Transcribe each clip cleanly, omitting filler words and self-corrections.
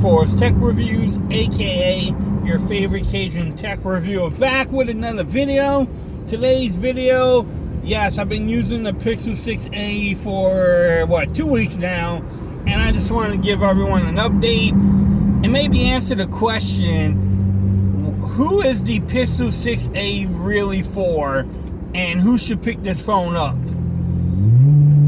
for Tech Reviews, aka your favorite Cajun tech reviewer, back with another video. Today's video, yes, I've been using the Pixel 6a for 2 weeks now, and I just wanted to give everyone an update and maybe answer the question, who is the Pixel 6a really for, and who should pick this phone up?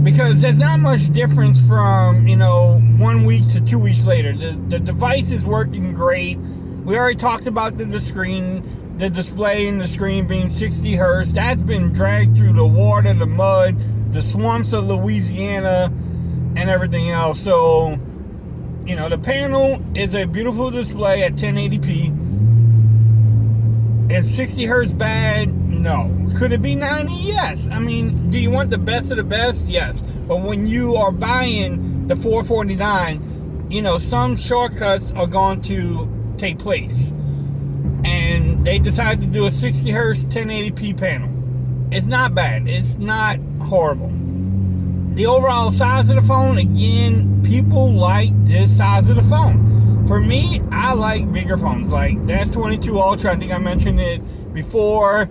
Because there's not much difference from, 1 week to 2 weeks later. The device is working great. We already talked about the display and the screen being 60 hertz. That's been dragged through the water, the mud, the swamps of Louisiana, and everything else. So, the panel is a beautiful display at 1080p. Is 60 hertz bad? No. Could it be 90? Yes. I mean, do you want the best of the best? Yes. But when you are buying the $449, some shortcuts are going to take place. And they decided to do a 60 hertz 1080p panel. It's not bad. It's not horrible. The overall size of the phone, again, people like this size of the phone. For me, I like bigger phones, like the S22 Ultra. I think I mentioned it before.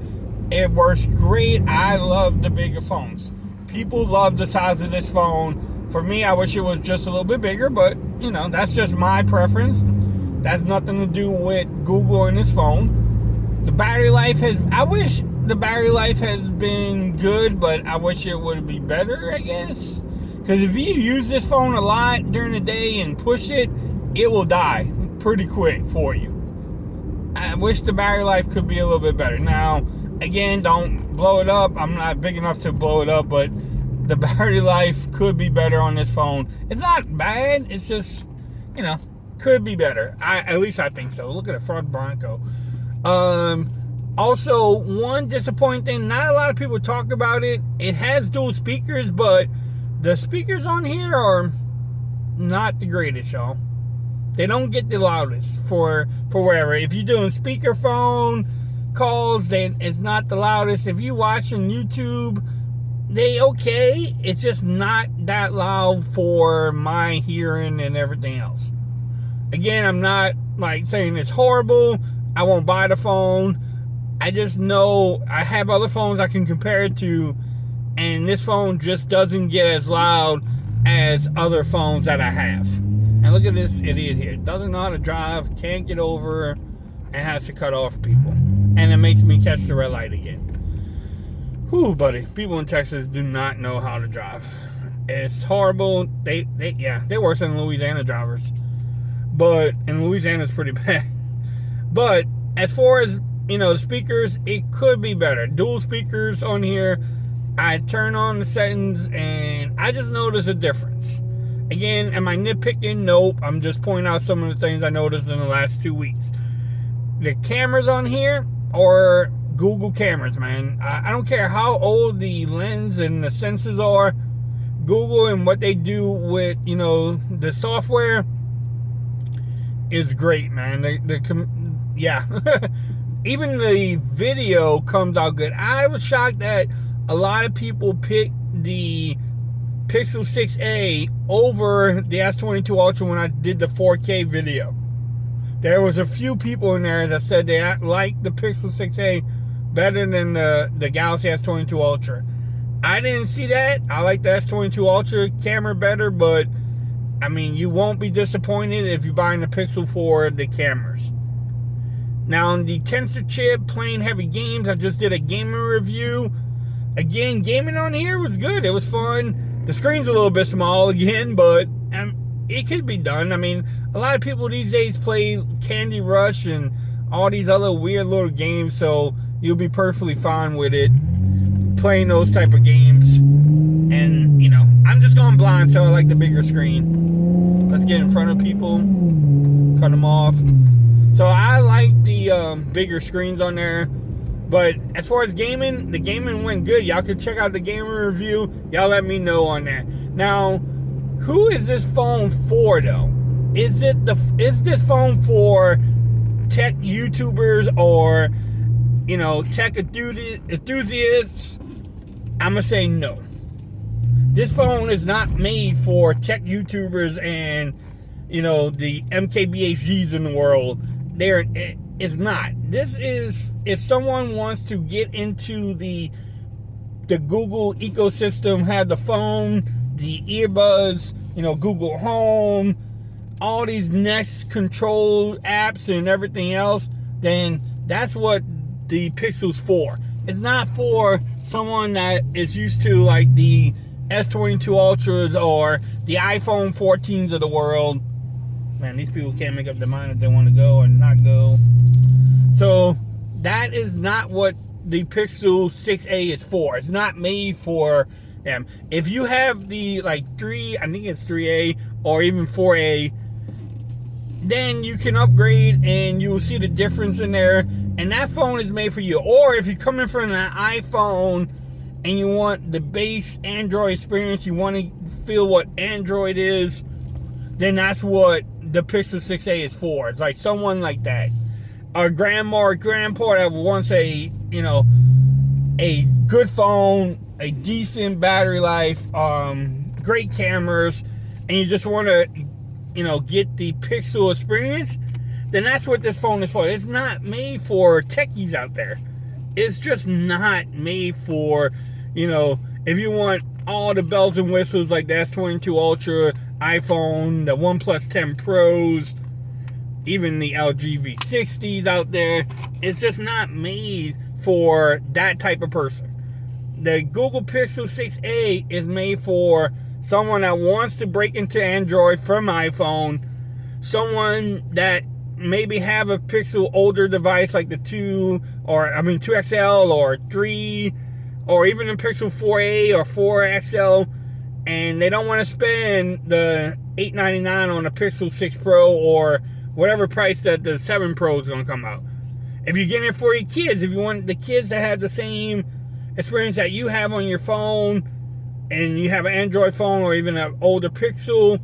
It works great. I love the bigger phones. People love the size of this phone. For me, I wish it was just a little bit bigger, but, that's just my preference. That's nothing to do with Google and this phone. The battery life I wish the battery life has been good, but I wish it would be better, I guess. Because if you use this phone a lot during the day and push it, it will die pretty quick for you. I wish the battery life could be a little bit better. Now, again, don't blow it up. I'm not big enough to blow it up, but the battery life could be better on this phone. It's not bad. It's just, could be better. At least I think so. Look at the front Bronco. Also, one disappointing thing, not a lot of people talk about it. It has dual speakers, but the speakers on here are not the greatest, y'all. They don't get the loudest for wherever. If you're doing speakerphone calls, then it's not the loudest. If you're watching YouTube, they okay. It's just not that loud for my hearing and everything else. Again, I'm not saying it's horrible. I won't buy the phone. I just know I have other phones I can compare it to, and this phone just doesn't get as loud as other phones that I have. And look at this idiot here. Doesn't know how to drive, can't get over, and has to cut off people. And it makes me catch the red light again. Whew, buddy. People in Texas do not know how to drive. It's horrible. They're worse than Louisiana drivers. But, and Louisiana's pretty bad. But, as far as, the speakers, it could be better. Dual speakers on here. I turn on the settings, and I just notice a difference. Again, am I nitpicking? Nope. I'm just pointing out some of the things I noticed in the last 2 weeks. The cameras on here are Google cameras, man. I don't care how old the lens and the sensors are. Google and what they do with, the software is great, man. Yeah. Even the video comes out good. I was shocked that a lot of people picked the Pixel 6a over the S22 Ultra when I did the 4K video. There was a few people in there that said they liked the Pixel 6a better than the Galaxy S22 Ultra. I didn't see that. I like the S22 Ultra camera better, but I mean, you won't be disappointed if you're buying the Pixel for the cameras. Now, on the Tensor chip, playing heavy games, I just did a gaming review. Again, gaming on here was good. It was fun. The screen's a little bit small again, but it could be done. I mean, a lot of people these days play Candy Rush and all these other weird little games, so you'll be perfectly fine with it, playing those type of games. And, I'm just going blind, so I like the bigger screen. Let's get in front of people, cut them off. So I like the bigger screens on there. But as far as gaming, the gaming went good. Y'all can check out the gaming review. Y'all let me know on that. Now, who is this phone for, though? Is this phone for tech YouTubers or, tech enthusiasts? I'm going to say no. This phone is not made for tech YouTubers and the MKBHDs in the world. It's not. This is, if someone wants to get into the Google ecosystem, have the phone, the earbuds, Google Home, all these Nest control apps and everything else, then that's what the Pixel's for. It's not for someone that is used to like the S22 Ultras or the iPhone 14s of the world. Man, these people can't make up their mind if they want to go or not go. So that is not what the Pixel 6a is for. It's not made for them. If you have the I think it's 3a or even 4a, then you can upgrade and you will see the difference in there. And that phone is made for you. Or if you're coming from an iPhone and you want the base Android experience, you want to feel what Android is, then that's what the Pixel 6a is for. It's like someone like that. A grandma or grandpa that wants a good phone, a decent battery life, great cameras, and you just want to, get the Pixel experience, then that's what this phone is for. It's not made for techies out there. It's just not made for, if you want all the bells and whistles like the S22 Ultra, iPhone, the OnePlus 10 Pros, even the LG V60s out there. It's just not made for that type of person. The Google Pixel 6a is made for someone that wants to break into Android from iPhone, someone that maybe have a Pixel older device like the 2XL or 3, or even the Pixel 4a or 4XL, and they don't want to spend the $899 on a Pixel 6 Pro or whatever price that the 7 Pro is going to come out. If you're getting it for your kids, if you want the kids to have the same experience that you have on your phone, and you have an Android phone or even an older Pixel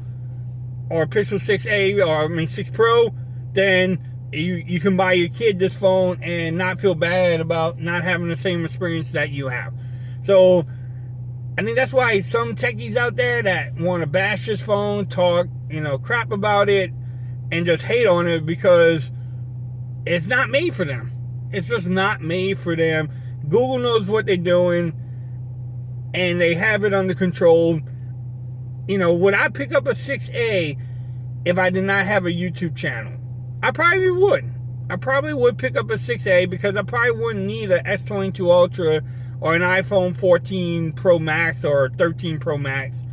or Pixel 6a or 6 Pro, then you can buy your kid this phone and not feel bad about not having the same experience that you have. So I think that's why some techies out there that want to bash this phone, talk crap about it, and just hate on it because it's not made for them. It's just not made for them. Google knows what they're doing, and they have it under control. Would I pick up a 6a if I did not have a YouTube channel? I probably would. I probably would pick up a 6a because I probably wouldn't need an S22 Ultra or an iPhone 14 Pro Max or 13 Pro Max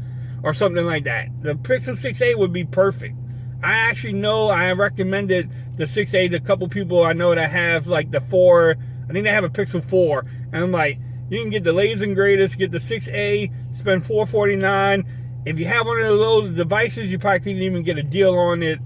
or something like that. The Pixel 6a would be perfect. I actually know I recommended the 6a to a couple people I know that have like the 4. I think they have a Pixel 4. And I'm like, you can get the latest and greatest, get the 6a, spend $449. If you have one of those devices, you probably can even get a deal on it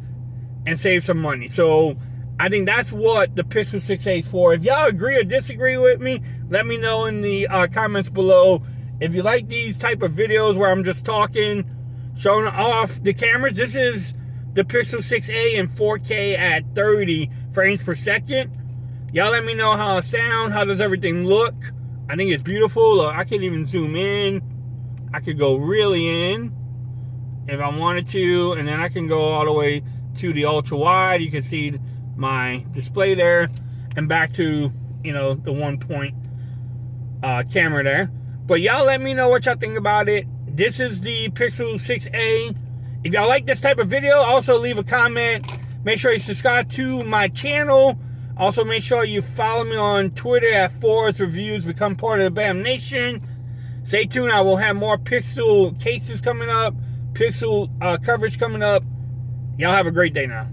and save some money. So I think that's what the Pixel 6a is for. If y'all agree or disagree with me, let me know in the comments below. If you like these type of videos where I'm just talking, showing off the cameras, this is the Pixel 6a in 4K at 30 frames per second. Y'all let me know how it sounds, how does everything look. I think it's beautiful. Look, I can even zoom in. I could go really in if I wanted to, and then I can go all the way to the ultra wide. You can see my display there, and back to the 1-point camera there. But y'all let me know what y'all think about it. This is the Pixel 6a. If y'all like this type of video, also leave a comment. Make sure you subscribe to my channel. Also make sure you follow me on Twitter at Forest Reviews. Become part of the BAM Nation. Stay tuned. I will have more Pixel cases coming up, Pixel coverage coming up. Y'all have a great day now.